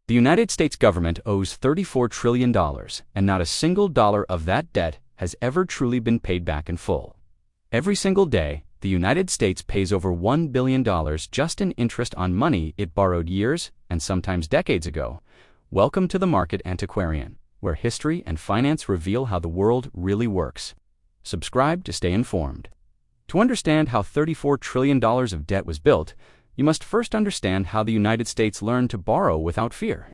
The United States government owes $34 trillion, and not a single dollar of that debt has ever truly been paid back in full. Every single day, the United States pays over $1 billion just in interest on money it borrowed years and sometimes decades ago. Welcome to the Market Antiquarian, where history and finance reveal how the world really works. Subscribe to stay informed. To understand how $34 trillion of debt was built, you must first understand how the United States learned to borrow without fear.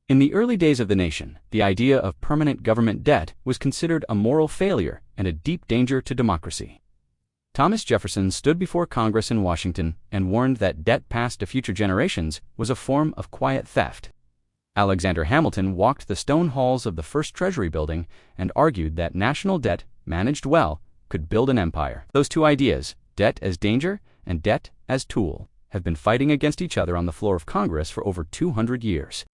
In the early days of the nation, the idea of permanent government debt was considered a moral failure and a deep danger to democracy. Thomas Jefferson stood before Congress in Washington and warned that debt passed to future generations was a form of quiet theft. Alexander Hamilton walked the stone halls of the first Treasury building and argued that national debt, managed well, could build an empire. Those two ideas, debt as danger and debt as tool, have been fighting against each other on the floor of Congress for over 200 years.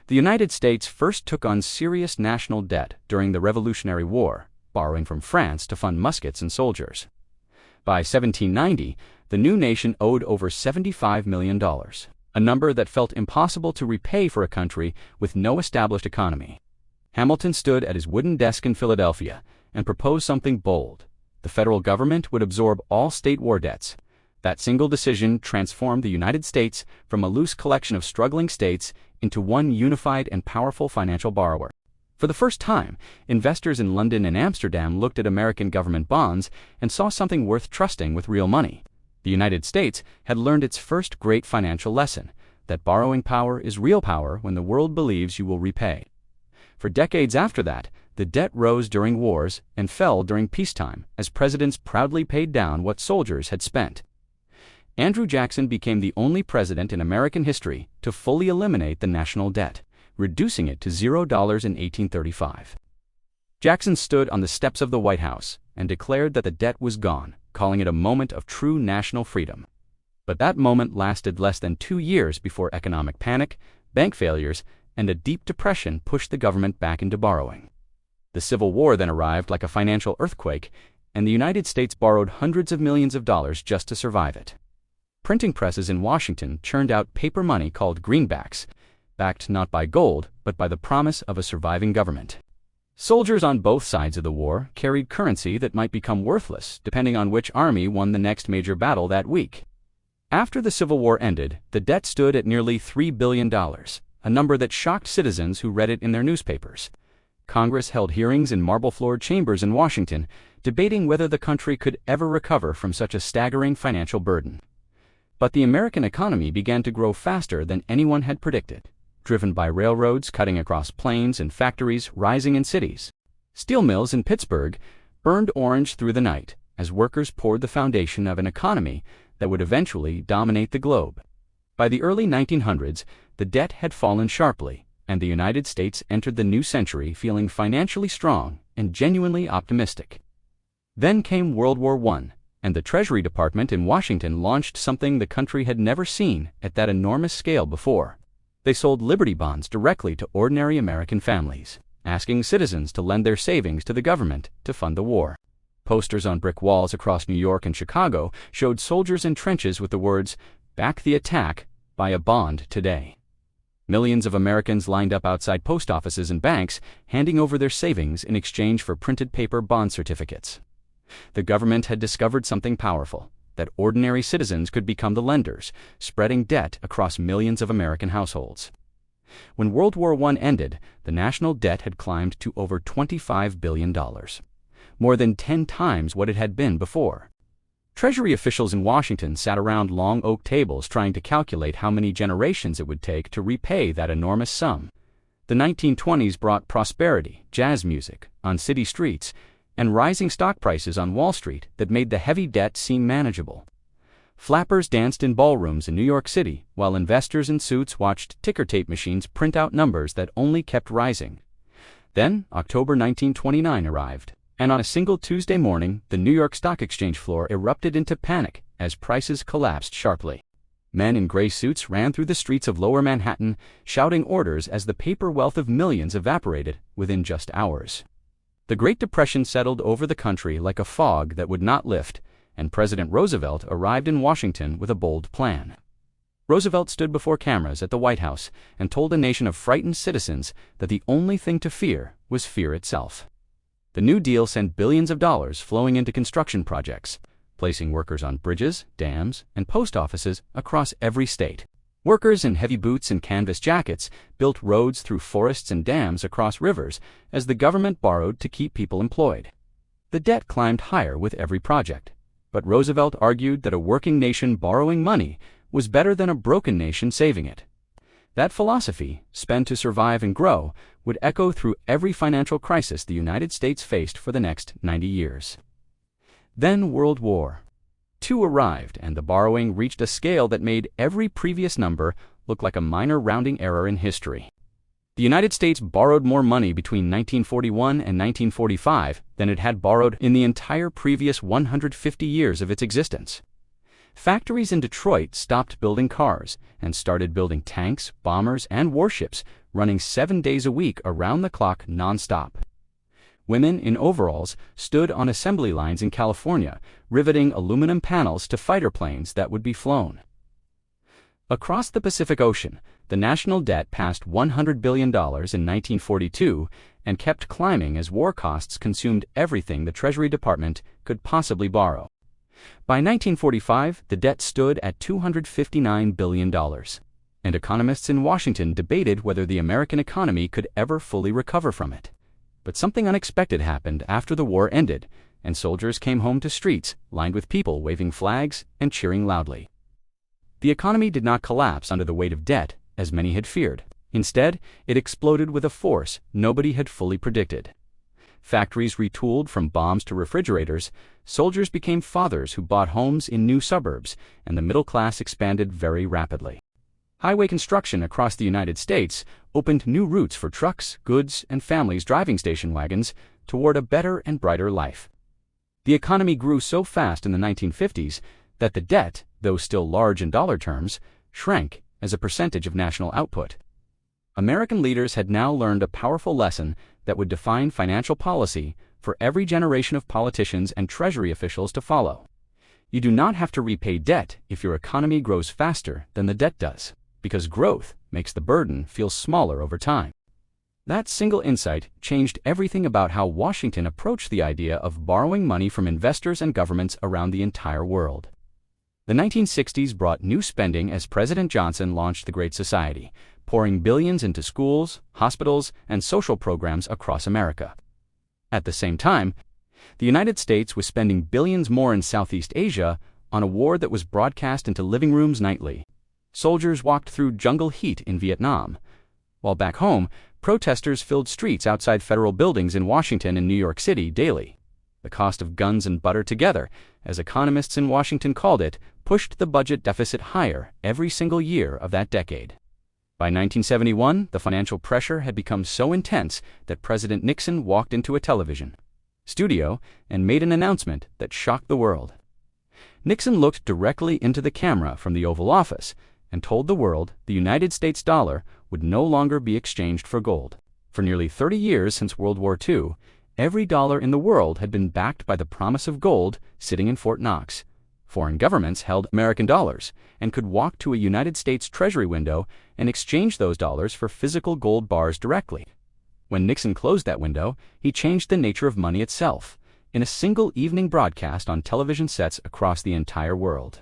The United States first took on serious national debt during the Revolutionary War, borrowing from France to fund muskets and soldiers. By 1790, the new nation owed over $75 million, a number that felt impossible to repay for a country with no established economy. Hamilton stood at his wooden desk in Philadelphia and proposed something bold. The federal government would absorb all state war debts. That single decision transformed the United States from a loose collection of struggling states into one unified and powerful financial borrower. For the first time, investors in London and Amsterdam looked at American government bonds and saw something worth trusting with real money. The United States had learned its first great financial lesson, that borrowing power is real power when the world believes you will repay. For decades after that, the debt rose during wars and fell during peacetime as presidents proudly paid down what soldiers had spent. Andrew Jackson became the only president in American history to fully eliminate the national debt, reducing it to $0 in 1835. Jackson stood on the steps of the White House and declared that the debt was gone, calling it a moment of true national freedom. But that moment lasted less than 2 years before economic panic, bank failures, and a deep depression pushed the government back into borrowing. The Civil War then arrived like a financial earthquake, and the United States borrowed hundreds of millions of dollars just to survive it. Printing presses in Washington churned out paper money called greenbacks, backed not by gold, but by the promise of a surviving government. Soldiers on both sides of the war carried currency that might become worthless depending on which army won the next major battle that week. After the Civil War ended, the debt stood at nearly $3 billion, a number that shocked citizens who read it in their newspapers. Congress held hearings in marble-floored chambers in Washington, debating whether the country could ever recover from such a staggering financial burden. But the American economy began to grow faster than anyone had predicted, driven by railroads cutting across plains and factories rising in cities. Steel mills in Pittsburgh burned orange through the night as workers poured the foundation of an economy that would eventually dominate the globe. By the early 1900s, the debt had fallen sharply, and the United States entered the new century feeling financially strong and genuinely optimistic. Then came World War I, and the Treasury Department in Washington launched something the country had never seen at that enormous scale before. They sold Liberty bonds directly to ordinary American families, asking citizens to lend their savings to the government to fund the war. Posters on brick walls across New York and Chicago showed soldiers in trenches with the words, "Back the attack, buy a bond today." Millions of Americans lined up outside post offices and banks, handing over their savings in exchange for printed paper bond certificates. The government had discovered something powerful, that ordinary citizens could become the lenders, spreading debt across millions of American households. When World War I ended, the national debt had climbed to over $25 billion, more than 10 times what it had been before. Treasury officials in Washington sat around long oak tables trying to calculate how many generations it would take to repay that enormous sum. The 1920s brought prosperity, jazz music, on city streets, and rising stock prices on Wall Street that made the heavy debt seem manageable. Flappers danced in ballrooms in New York City, while investors in suits watched ticker tape machines print out numbers that only kept rising. Then, October 1929 arrived, and on a single Tuesday morning, the New York Stock Exchange floor erupted into panic as prices collapsed sharply. Men in gray suits ran through the streets of Lower Manhattan, shouting orders as the paper wealth of millions evaporated within just hours. The Great Depression settled over the country like a fog that would not lift, and President Roosevelt arrived in Washington with a bold plan. Roosevelt stood before cameras at the White House and told a nation of frightened citizens that the only thing to fear was fear itself. The New Deal sent billions of dollars flowing into construction projects, placing workers on bridges, dams, and post offices across every state. Workers in heavy boots and canvas jackets built roads through forests and dams across rivers as the government borrowed to keep people employed. The debt climbed higher with every project, but Roosevelt argued that a working nation borrowing money was better than a broken nation saving it. That philosophy, spend to survive and grow, would echo through every financial crisis the United States faced for the next 90 years. Then World War II arrived, and the borrowing reached a scale that made every previous number look like a minor rounding error in history. The United States borrowed more money between 1941 and 1945 than it had borrowed in the entire previous 150 years of its existence. Factories in Detroit stopped building cars and started building tanks, bombers, and warships, running 7 days a week around the clock nonstop. Women in overalls stood on assembly lines in California, riveting aluminum panels to fighter planes that would be flown. Across the Pacific Ocean, the national debt passed $100 billion in 1942 and kept climbing as war costs consumed everything the Treasury Department could possibly borrow. By 1945, the debt stood at $259 billion, and economists in Washington debated whether the American economy could ever fully recover from it. But something unexpected happened after the war ended, and soldiers came home to streets lined with people waving flags and cheering loudly. The economy did not collapse under the weight of debt, as many had feared. Instead, it exploded with a force nobody had fully predicted. Factories retooled from bombs to refrigerators, soldiers became fathers who bought homes in new suburbs, and the middle class expanded very rapidly. Highway construction across the United States opened new routes for trucks, goods, and families driving station wagons toward a better and brighter life. The economy grew so fast in the 1950s that the debt, though still large in dollar terms, shrank as a percentage of national output. American leaders had now learned a powerful lesson that would define financial policy for every generation of politicians and Treasury officials to follow. You do not have to repay debt if your economy grows faster than the debt does, because growth makes the burden feel smaller over time. That single insight changed everything about how Washington approached the idea of borrowing money from investors and governments around the entire world. The 1960s brought new spending as President Johnson launched the Great Society, pouring billions into schools, hospitals, and social programs across America. At the same time, the United States was spending billions more in Southeast Asia on a war that was broadcast into living rooms nightly. Soldiers walked through jungle heat in Vietnam, while back home, protesters filled streets outside federal buildings in Washington and New York City daily. The cost of guns and butter together, as economists in Washington called it, pushed the budget deficit higher every single year of that decade. By 1971, the financial pressure had become so intense that President Nixon walked into a television studio and made an announcement that shocked the world. Nixon looked directly into the camera from the Oval Office and told the world the United States dollar would no longer be exchanged for gold. For nearly 30 years since World War II, every dollar in the world had been backed by the promise of gold sitting in Fort Knox. Foreign governments held American dollars and could walk to a United States Treasury window and exchange those dollars for physical gold bars directly. When Nixon closed that window, he changed the nature of money itself in a single evening broadcast on television sets across the entire world.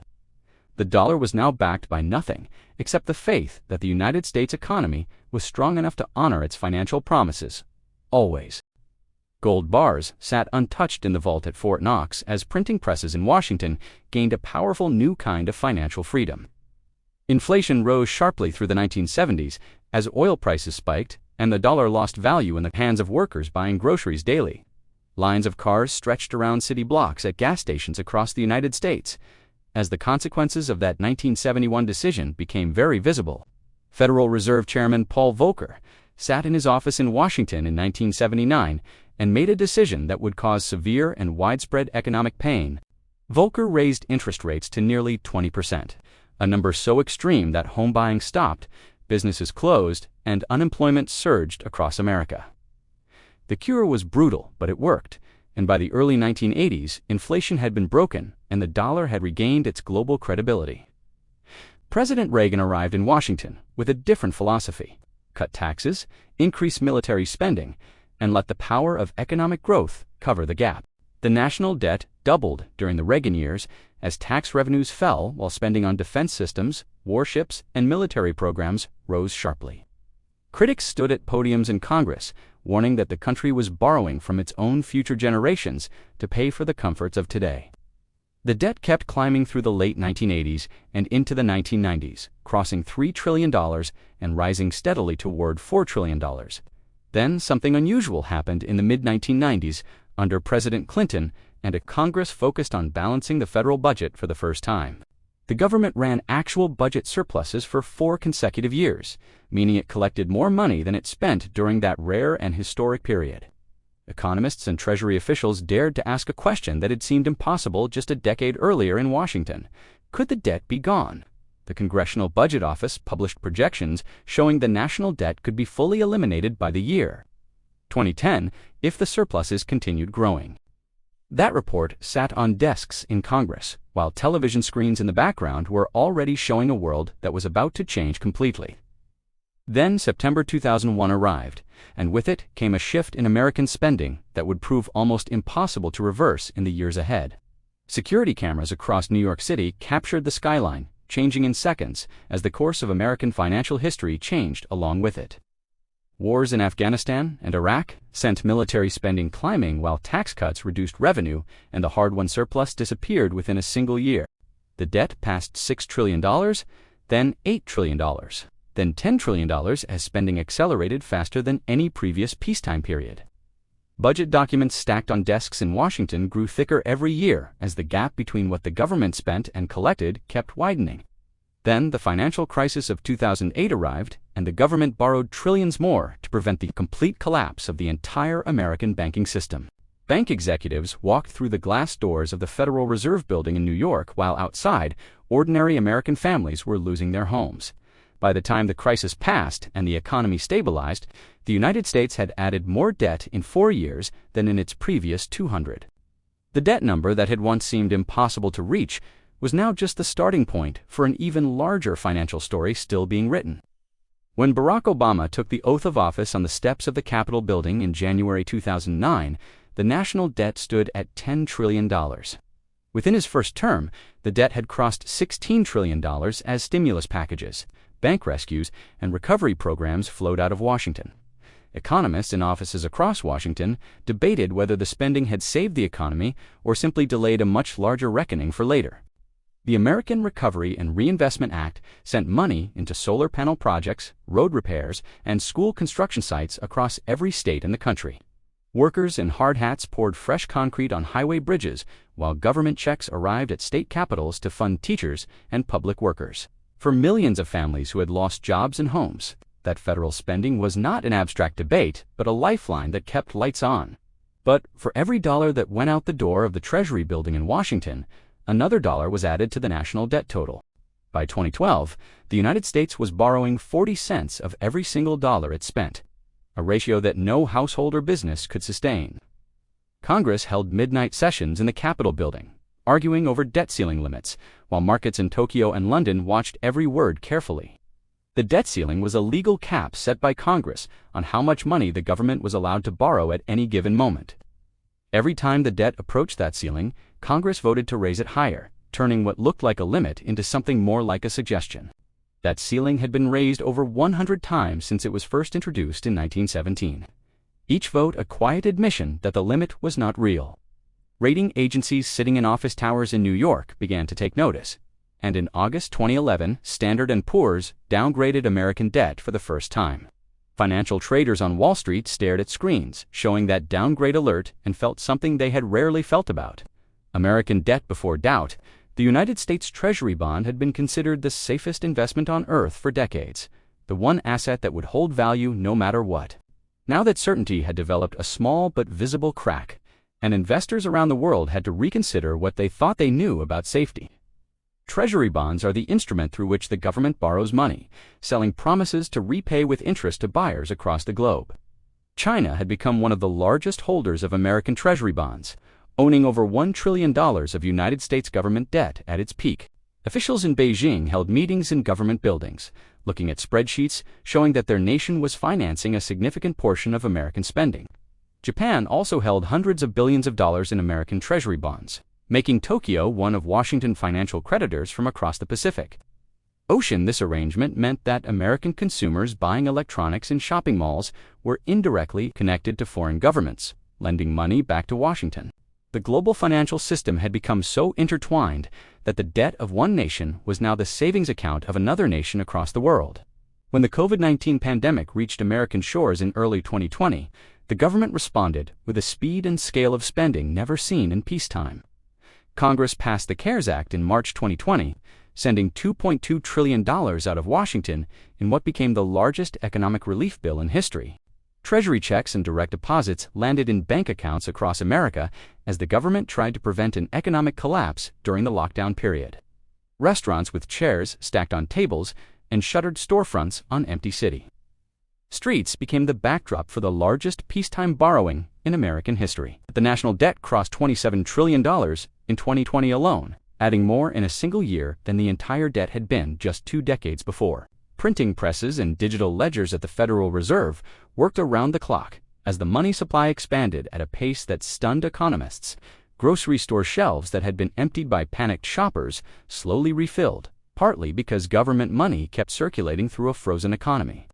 The dollar was now backed by nothing except the faith that the United States economy was strong enough to honor its financial promises, always. Gold bars sat untouched in the vault at Fort Knox as printing presses in Washington gained a powerful new kind of financial freedom. Inflation rose sharply through the 1970s as oil prices spiked and the dollar lost value in the hands of workers buying groceries daily. Lines of cars stretched around city blocks at gas stations across the United States. As the consequences of that 1971 decision became very visible, Federal Reserve Chairman Paul Volcker sat in his office in Washington in 1979 and made a decision that would cause severe and widespread economic pain. Volcker raised interest rates to nearly 20%, a number so extreme that home buying stopped, businesses closed, and unemployment surged across America. The cure was brutal, but it worked, and by the early 1980s, inflation had been broken and the dollar had regained its global credibility. President Reagan arrived in Washington with a different philosophy: cut taxes, increase military spending, and let the power of economic growth cover the gap. The national debt doubled during the Reagan years as tax revenues fell while spending on defense systems, warships, and military programs rose sharply. Critics stood at podiums in Congress, warning that the country was borrowing from its own future generations to pay for the comforts of today. The debt kept climbing through the late 1980s and into the 1990s, crossing $3 trillion and rising steadily toward $4 trillion. Then something unusual happened in the mid-1990s under President Clinton, and a Congress focused on balancing the federal budget for the first time. The government ran actual budget surpluses for 4 consecutive years, meaning it collected more money than it spent during that rare and historic period. Economists and Treasury officials dared to ask a question that had seemed impossible just a decade earlier in Washington: could the debt be gone? The Congressional Budget Office published projections showing the national debt could be fully eliminated by the year 2010 if the surpluses continued growing. That report sat on desks in Congress, while television screens in the background were already showing a world that was about to change completely. Then September 2001 arrived, and with it came a shift in American spending that would prove almost impossible to reverse in the years ahead. Security cameras across New York City captured the skyline, changing in seconds as the course of American financial history changed along with it. Wars in Afghanistan and Iraq sent military spending climbing while tax cuts reduced revenue and the hard-won surplus disappeared within a single year. The debt passed $6 trillion, then $8 trillion. Then $10 trillion as spending accelerated faster than any previous peacetime period. Budget documents stacked on desks in Washington grew thicker every year as the gap between what the government spent and collected kept widening. Then the financial crisis of 2008 arrived, and the government borrowed trillions more to prevent the complete collapse of the entire American banking system. Bank executives walked through the glass doors of the Federal Reserve Building in New York while outside, ordinary American families were losing their homes. By the time the crisis passed and the economy stabilized, the United States had added more debt in 4 years than in its previous 200. The debt number that had once seemed impossible to reach was now just the starting point for an even larger financial story still being written. When Barack Obama took the oath of office on the steps of the Capitol building in January 2009, the national debt stood at $10 trillion. Within his first term, the debt had crossed $16 trillion as stimulus packages, bank rescues, and recovery programs flowed out of Washington. Economists in offices across Washington debated whether the spending had saved the economy or simply delayed a much larger reckoning for later. The American Recovery and Reinvestment Act sent money into solar panel projects, road repairs, and school construction sites across every state in the country. Workers in hard hats poured fresh concrete on highway bridges, while government checks arrived at state capitals to fund teachers and public workers. For millions of families who had lost jobs and homes, that federal spending was not an abstract debate, but a lifeline that kept lights on. But for every dollar that went out the door of the Treasury building in Washington, another dollar was added to the national debt total. By 2012, the United States was borrowing 40 cents of every single dollar it spent, a ratio that no household or business could sustain. Congress held midnight sessions in the Capitol building, arguing over debt ceiling limits, while markets in Tokyo and London watched every word carefully. The debt ceiling was a legal cap set by Congress on how much money the government was allowed to borrow at any given moment. Every time the debt approached that ceiling, Congress voted to raise it higher, turning what looked like a limit into something more like a suggestion. That ceiling had been raised over 100 times since it was first introduced in 1917. Each vote a quiet admission that the limit was not real. Rating agencies sitting in office towers in New York began to take notice, and in August 2011, Standard & Poor's downgraded American debt for the first time. Financial traders on Wall Street stared at screens, showing that downgrade alert, and felt something they had rarely felt about: American debt before doubt. The United States Treasury bond had been considered the safest investment on earth for decades, the one asset that would hold value no matter what. Now that certainty had developed a small but visible crack, and investors around the world had to reconsider what they thought they knew about safety. Treasury bonds are the instrument through which the government borrows money, selling promises to repay with interest to buyers across the globe. China had become one of the largest holders of American Treasury bonds, owning over $1 trillion of United States government debt at its peak. Officials in Beijing held meetings in government buildings, looking at spreadsheets showing that their nation was financing a significant portion of American spending. Japan also held hundreds of billions of dollars in American Treasury bonds, making Tokyo one of Washington's financial creditors from across the Pacific. This arrangement meant that American consumers buying electronics in shopping malls were indirectly connected to foreign governments, lending money back to Washington. The global financial system had become so intertwined that the debt of one nation was now the savings account of another nation across the world. When the COVID-19 pandemic reached American shores in early 2020, the government responded with a speed and scale of spending never seen in peacetime. Congress passed the CARES Act in March 2020, sending $2.2 trillion out of Washington in what became the largest economic relief bill in history. Treasury checks and direct deposits landed in bank accounts across America as the government tried to prevent an economic collapse during the lockdown period. Restaurants with chairs stacked on tables and shuttered storefronts on empty city streets became the backdrop for the largest peacetime borrowing in American history. The national debt crossed $27 trillion in 2020 alone, adding more in a single year than the entire debt had been just 2 decades before. Printing presses and digital ledgers at the Federal Reserve worked around the clock as the money supply expanded at a pace that stunned economists. Grocery store shelves that had been emptied by panicked shoppers slowly refilled, partly because government money kept circulating through a frozen economy.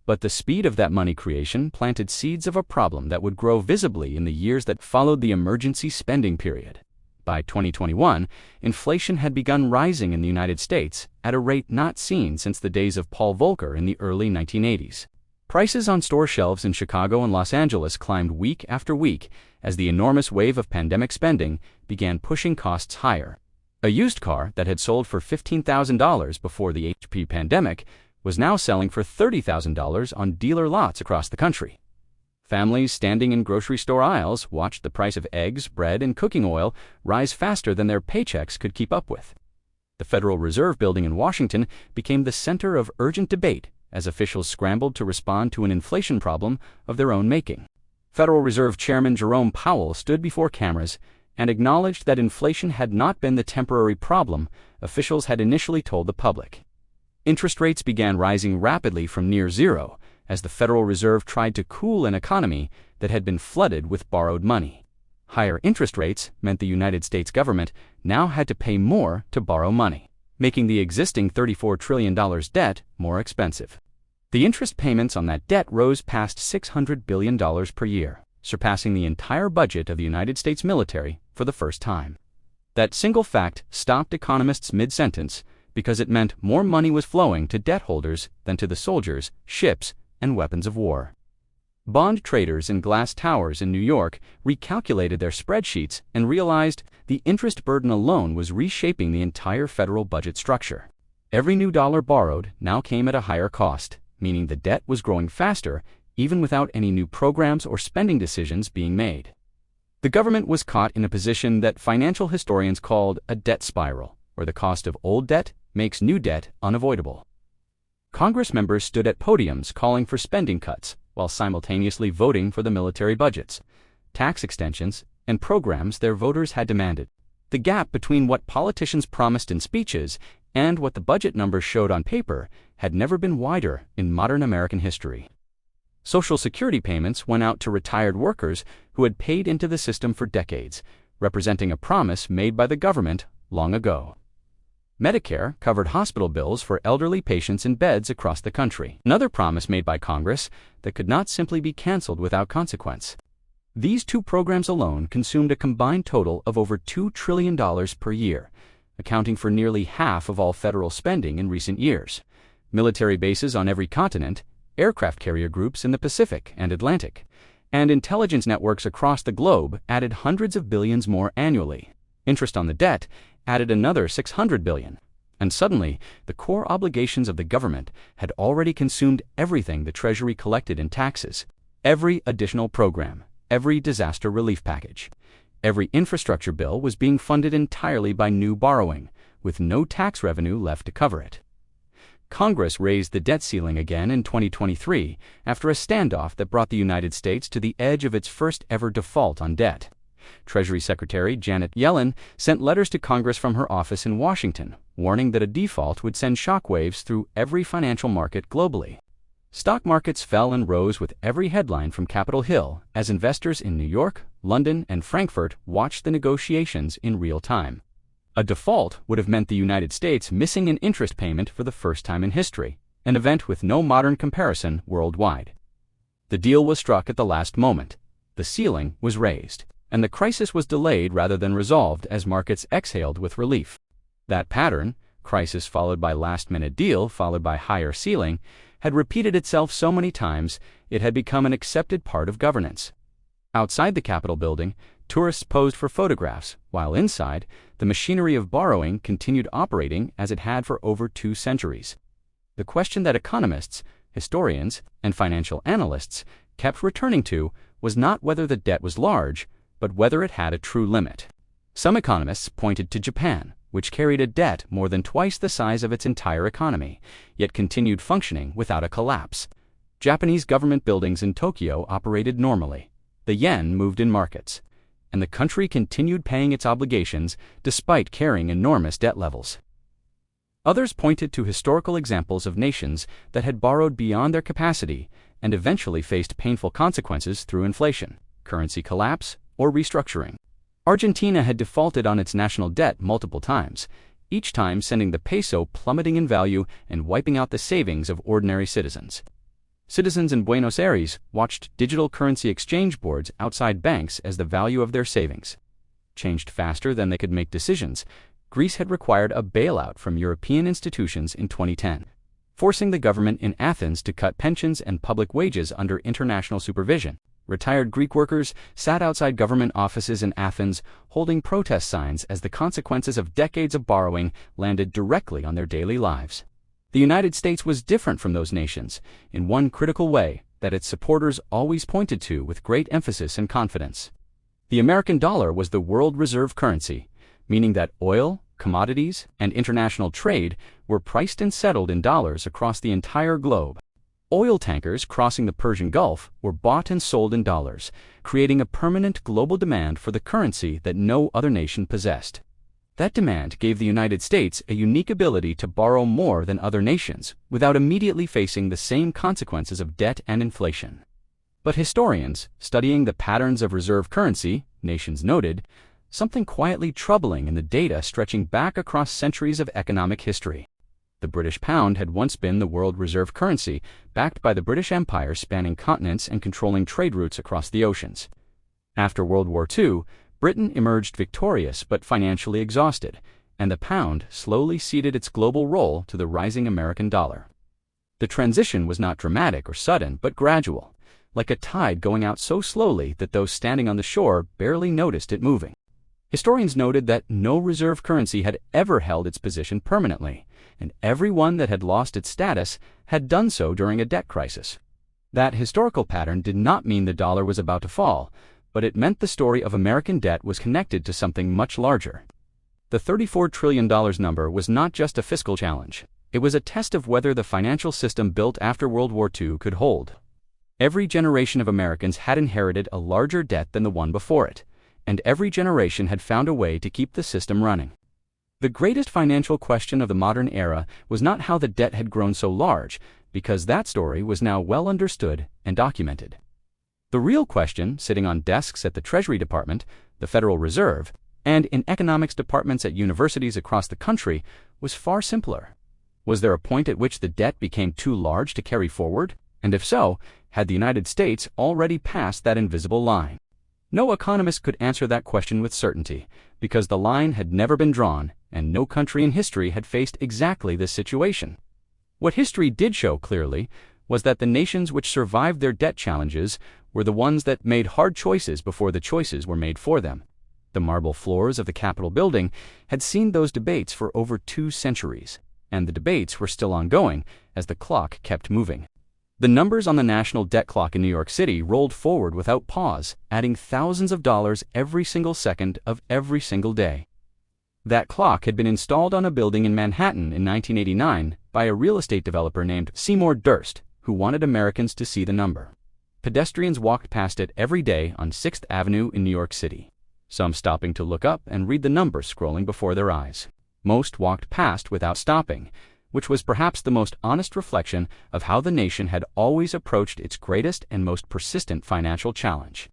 But the speed of that money creation planted seeds of a problem that would grow visibly in the years that followed the emergency spending period. By 2021, inflation had begun rising in the United States at a rate not seen since the days of Paul Volcker in the early 1980s. Prices on store shelves in Chicago and Los Angeles climbed week after week as the enormous wave of pandemic spending began pushing costs higher. A used car that had sold for $15,000 before the HP pandemic was now selling for $30,000 on dealer lots across the country. Families standing in grocery store aisles watched the price of eggs, bread, and cooking oil rise faster than their paychecks could keep up with. The Federal Reserve Building in Washington became the center of urgent debate as officials scrambled to respond to an inflation problem of their own making. Federal Reserve Chairman Jerome Powell stood before cameras and acknowledged that inflation had not been the temporary problem officials had initially told the public. Interest rates began rising rapidly from near zero as the Federal Reserve tried to cool an economy that had been flooded with borrowed money. Higher interest rates meant the United States government now had to pay more to borrow money, making the existing $34 trillion debt more expensive. The interest payments on that debt rose past $600 billion per year, surpassing the entire budget of the United States military for the first time. That single fact stopped economists mid-sentence because it meant more money was flowing to debt holders than to the soldiers, ships, and weapons of war. Bond traders in glass towers in New York recalculated their spreadsheets and realized the interest burden alone was reshaping the entire federal budget structure. Every new dollar borrowed now came at a higher cost, meaning the debt was growing faster even without any new programs or spending decisions being made. The government was caught in a position that financial historians called a debt spiral, where the cost of old debt makes new debt unavoidable. Congress members stood at podiums calling for spending cuts while simultaneously voting for the military budgets, tax extensions, and programs their voters had demanded. The gap between what politicians promised in speeches and what the budget numbers showed on paper had never been wider in modern American history. Social Security payments went out to retired workers who had paid into the system for decades, representing a promise made by the government long ago. Medicare covered hospital bills for elderly patients in beds across the country, another promise made by Congress that could not simply be canceled without consequence. These two programs alone consumed a combined total of over $2 trillion per year, accounting for nearly half of all federal spending in recent years. Military bases on every continent, aircraft carrier groups in the Pacific and Atlantic, and intelligence networks across the globe added hundreds of billions more annually. Interest on the debt added another $600 billion. And suddenly, the core obligations of the government had already consumed everything the Treasury collected in taxes, every additional program, every disaster relief package. Every infrastructure bill was being funded entirely by new borrowing, with no tax revenue left to cover it. Congress raised the debt ceiling again in 2023 after a standoff that brought the United States to the edge of its first ever default on debt. Treasury Secretary Janet Yellen sent letters to Congress from her office in Washington, warning that a default would send shockwaves through every financial market globally. Stock markets fell and rose with every headline from Capitol Hill as investors in New York, London, and Frankfurt watched the negotiations in real time. A default would have meant the United States missing an interest payment for the first time in history, an event with no modern comparison worldwide. The deal was struck at the last moment. The ceiling was raised, and the crisis was delayed rather than resolved as markets exhaled with relief. That pattern, crisis followed by last-minute deal followed by higher ceiling, had repeated itself so many times it had become an accepted part of governance. Outside the Capitol building, tourists posed for photographs, while inside, the machinery of borrowing continued operating as it had for over 2 centuries. The question that economists, historians, and financial analysts kept returning to was not whether the debt was large, but whether it had a true limit. Some economists pointed to Japan, which carried a debt more than twice the size of its entire economy, yet continued functioning without a collapse. Japanese government buildings in Tokyo operated normally. The yen moved in markets, and the country continued paying its obligations despite carrying enormous debt levels. Others pointed to historical examples of nations that had borrowed beyond their capacity and eventually faced painful consequences through inflation, currency collapse, or restructuring. Argentina had defaulted on its national debt multiple times, each time sending the peso plummeting in value and wiping out the savings of ordinary citizens. Citizens in Buenos Aires watched digital currency exchange boards outside banks as the value of their savings changed faster than they could make decisions. Greece had required a bailout from European institutions in 2010, forcing the government in Athens to cut pensions and public wages under international supervision. Retired Greek workers sat outside government offices in Athens holding protest signs as the consequences of decades of borrowing landed directly on their daily lives. The United States was different from those nations in one critical way that its supporters always pointed to with great emphasis and confidence. The American dollar was the world reserve currency, meaning that oil, commodities, and international trade were priced and settled in dollars across the entire globe. Oil tankers crossing the Persian Gulf were bought and sold in dollars, creating a permanent global demand for the currency that no other nation possessed. That demand gave the United States a unique ability to borrow more than other nations without immediately facing the same consequences of debt and inflation. But historians, studying the patterns of reserve currency, nations noted, something quietly troubling in the data stretching back across centuries of economic history. The British pound had once been the world reserve currency, backed by the British Empire spanning continents and controlling trade routes across the oceans. After World War II, Britain emerged victorious but financially exhausted, and the pound slowly ceded its global role to the rising American dollar. The transition was not dramatic or sudden, but gradual, like a tide going out so slowly that those standing on the shore barely noticed it moving. Historians noted that no reserve currency had ever held its position permanently, and every one that had lost its status had done so during a debt crisis. That historical pattern did not mean the dollar was about to fall, but it meant the story of American debt was connected to something much larger. The $34 trillion number was not just a fiscal challenge. It was a test of whether the financial system built after World War II could hold. Every generation of Americans had inherited a larger debt than the one before it, and every generation had found a way to keep the system running. The greatest financial question of the modern era was not how the debt had grown so large, because that story was now well understood and documented. The real question, sitting on desks at the Treasury Department, the Federal Reserve, and in economics departments at universities across the country, was far simpler. Was there a point at which the debt became too large to carry forward? And if so, had the United States already passed that invisible line? No economist could answer that question with certainty, because the line had never been drawn, and no country in history had faced exactly this situation. What history did show clearly was that the nations which survived their debt challenges were the ones that made hard choices before the choices were made for them. The marble floors of the Capitol building had seen those debates for over 2 centuries, and the debates were still ongoing as the clock kept moving. The numbers on the national debt clock in New York City rolled forward without pause, adding thousands of dollars every single second of every single day. That clock had been installed on a building in Manhattan in 1989 by a real estate developer named Seymour Durst, who wanted Americans to see the number. Pedestrians walked past it every day on 6th Avenue in New York City. some stopping to look up and read the numbers scrolling before their eyes. Most walked past without stopping, which was perhaps the most honest reflection of how the nation had always approached its greatest and most persistent financial challenge.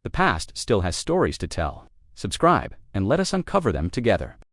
The past still has stories to tell. Subscribe, and let us uncover them together.